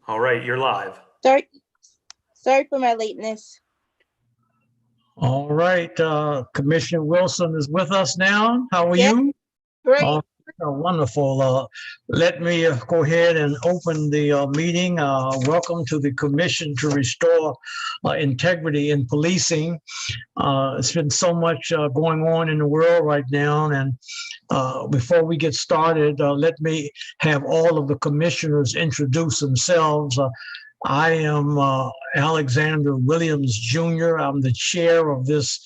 All right, you're live. Sorry for my lateness. All right, Commissioner Wilson is with us now. How are you? Great. Wonderful. Let me go ahead and open the meeting. Welcome to the Commission to Restore Integrity in Policing. It's been so much going on in the world right now. And before we get started, let me have all of the commissioners introduce themselves. I am Alexander Williams, Jr. I'm the chair of this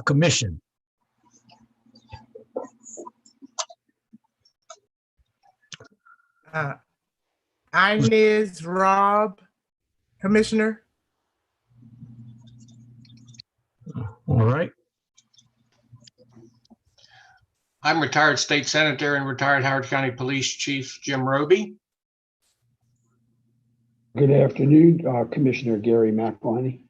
commission. Inez Robb, Commissioner. All right. I'm retired state senator and retired Howard County Police Chief Jim Roby. Good afternoon, Commissioner Gary McElhinney.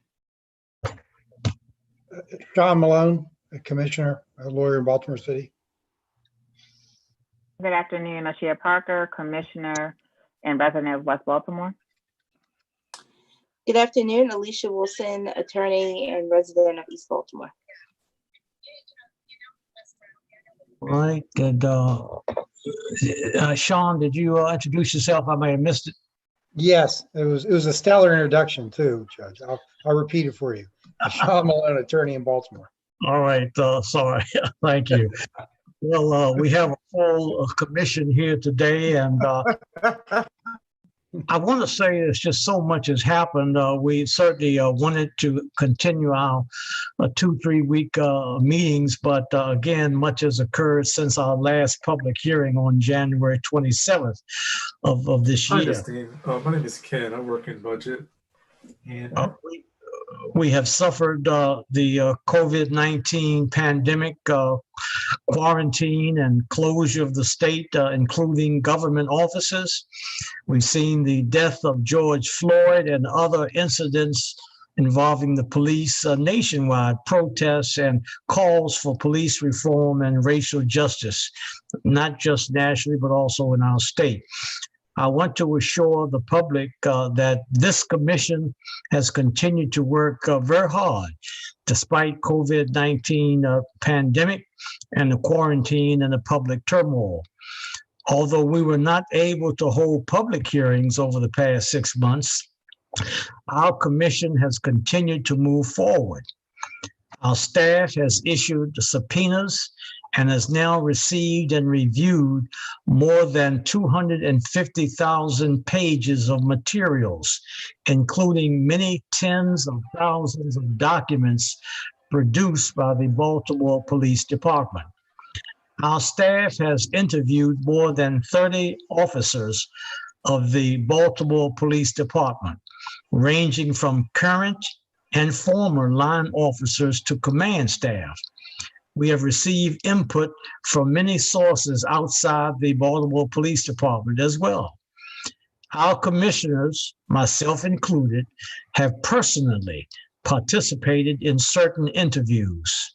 John Malone, a commissioner, a lawyer in Baltimore City. Good afternoon, Ashia Parker, Commissioner and resident of West Baltimore. Good afternoon, Alicia Wilson, attorney and resident of East Baltimore. All right. Good. Sean, did you introduce yourself? I may have missed it. Yes, it was a stellar introduction too, Judge. I'll repeat it for you. Sean Malone, attorney in Baltimore. All right. Sorry. Thank you. Well, we have a full commission here today, and I want to say it's just so much has happened. We certainly wanted to continue our 2-3 week meetings, but again, much has occurred since our last public hearing on January 27th of this year. Hi, Steve. My name is Ken. I work in budget. And we have suffered the COVID-19 pandemic, quarantine and closure of the state, including government offices. We've seen the death of George Floyd and other incidents involving the police, nationwide protests and calls for police reform and racial justice, not just nationally, but also in our state. I want to assure the public that this commission has continued to work very hard despite COVID-19 pandemic and the quarantine and the public turmoil. Although we were not able to hold public hearings over the past 6 months, our commission has continued to move forward. Our staff has issued subpoenas and has now received and reviewed more than 250,000 pages of materials, including many tens of thousands of documents produced by the Baltimore Police Department. Our staff has interviewed more than 30 officers of the Baltimore Police Department, ranging from current and former line officers to command staff. We have received input from many sources outside the Baltimore Police Department as well. Our commissioners, myself included, have personally participated in certain interviews.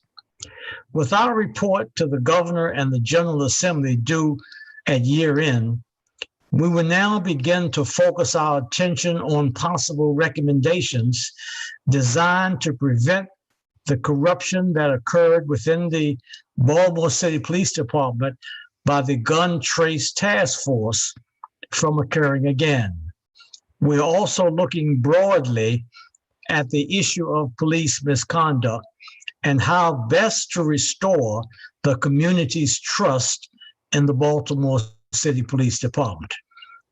With our report to the Governor and the General Assembly due at year end, we will now begin to focus our attention on possible recommendations designed to prevent the corruption that occurred within the Baltimore City Police Department by the Gun Trace Task Force from occurring again. We're also looking broadly at the issue of police misconduct and how best to restore the community's trust in the Baltimore City Police Department.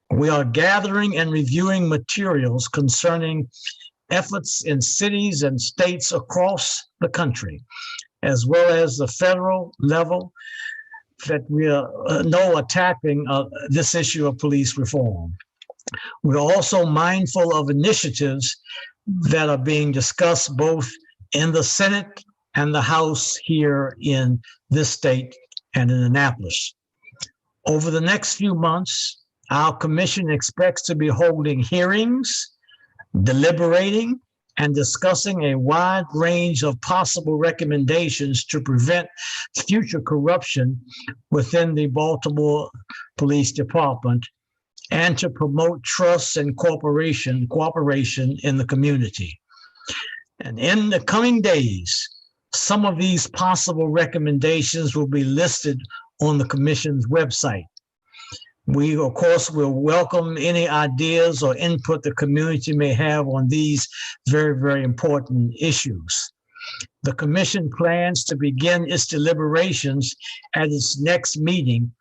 We are gathering and reviewing materials concerning efforts in cities and states across the country, as well as the federal level that we are tackling this issue of police reform. We're also mindful of initiatives that are being discussed both in the Senate and the House here in this state and in Annapolis. Over the next few months, our commission expects to be holding hearings, deliberating, and discussing a wide range of possible recommendations to prevent future corruption within the Baltimore Police Department and to promote trust and cooperation in the community. And in the coming days, some of these possible recommendations will be listed on the commission's website. We, of course, will welcome any ideas or input the community may have on these very, very important issues. The commission plans to begin its deliberations at its next meeting,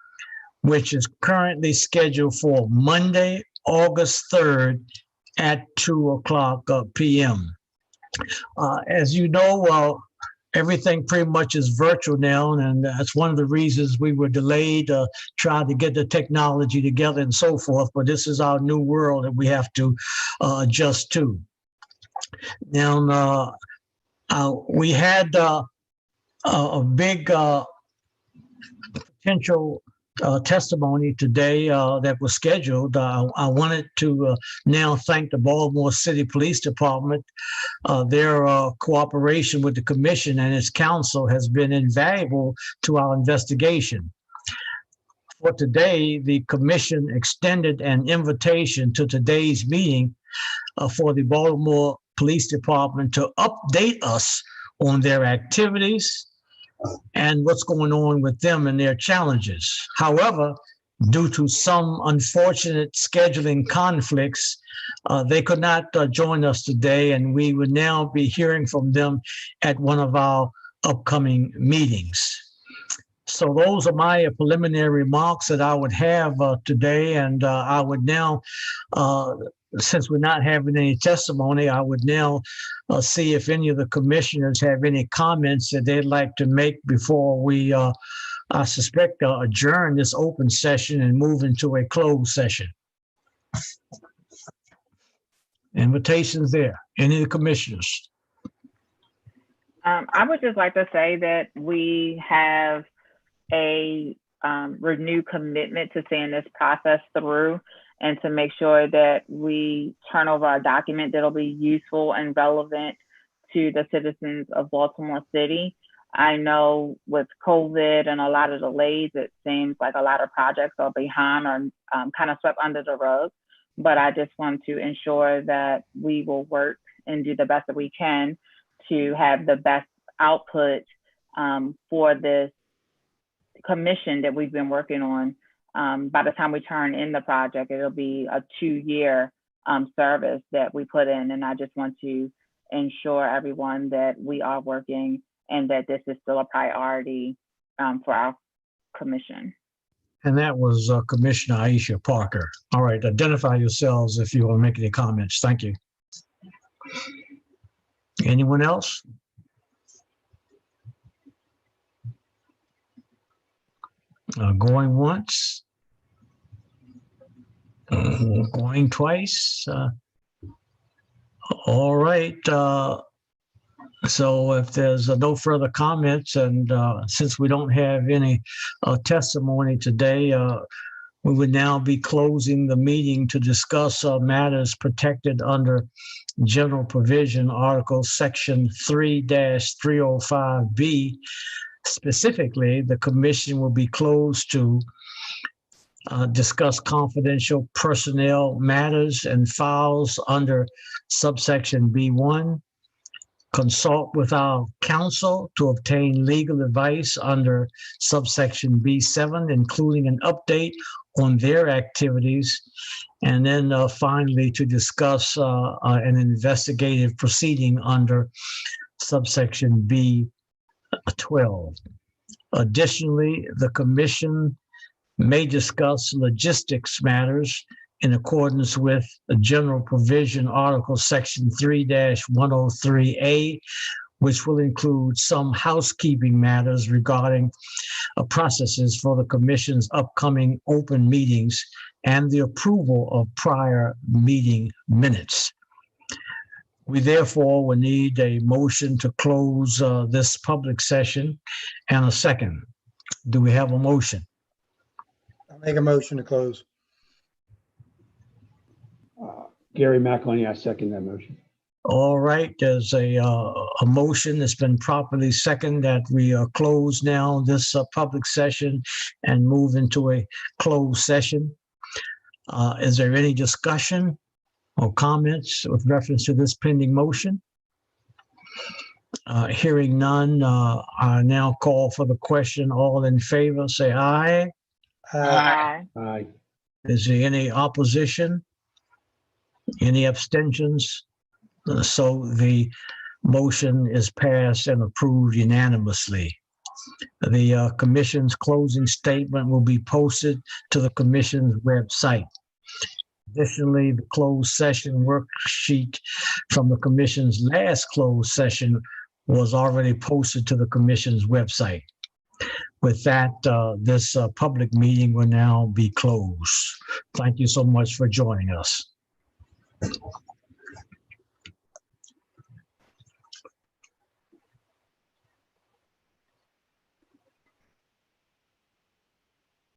which is currently scheduled for Monday, August 3rd at 2:00 p.m. As you know, everything pretty much is virtual now, and that's one of the reasons we were delayed, trying to get the technology together and so forth. But this is our new world that we have to adjust to. Now, we had a big potential testimony today that was scheduled. I wanted to now thank the Baltimore City Police Department. Their cooperation with the commission and its council has been invaluable to our investigation. For today, the commission extended an invitation to today's meeting for the Baltimore Police Department to update us on their activities and what's going on with them and their challenges. However, due to some unfortunate scheduling conflicts, they could not join us today, and we would now be hearing from them at one of our upcoming meetings. So those are my preliminary remarks that I would have today, and I would now, since we're not having any testimony, I would now see if any of the commissioners have any comments that they'd like to make before we, I suspect, adjourn this open session and move into a closed session. Invitations there. Any of the commissioners? I would just like to say that we have a renewed commitment to seeing this process through and to make sure that we turn over a document that'll be useful and relevant to the citizens of Baltimore City. I know with COVID and a lot of delays, it seems like a lot of projects are behind or kind of swept under the rug. But I just want to ensure that we will work and do the best that we can to have the best output for this commission that we've been working on. By the time we turn in the project, it'll be a 2-year service that we put in. And I just want to ensure everyone that we are working and that this is still a priority for our commission. And that was Commissioner Aisha Parker. All right, identify yourselves if you want to make any comments. Thank you. Anyone else? Going once? Going twice? All right. So if there's no further comments, and since we don't have any testimony today, we would now be closing the meeting to discuss matters protected under General Provision Article Section 3-305B. Specifically, the commission will be closed to discuss confidential personnel matters and files under subsection B1, consult with our counsel to obtain legal advice under subsection B7, including an update on their activities, and then finally to discuss an investigative proceeding under subsection B12. Additionally, the commission may discuss logistics matters in accordance with the General Provision Article Section 3-103A, which will include some housekeeping matters regarding processes for the Commission's upcoming open meetings and the approval of prior meeting minutes. We therefore will need a motion to close this public session and a second. Do we have a motion? I'll make a motion to close. Gary McElhinney, I second that motion. All right, there's a motion that's been properly seconded that we close now this public session and move into a closed session. Is there any discussion or comments with reference to this pending motion? Hearing none, I now call for the question. All in favor, say aye. Aye. Aye. Is there any opposition? Any abstentions? So the motion is passed and approved unanimously. The commission's closing statement will be posted to the commission's website. Additionally, the closed session worksheet from the commission's last closed session was already posted to the commission's website. With that, this public meeting will now be closed. Thank you so much for joining us.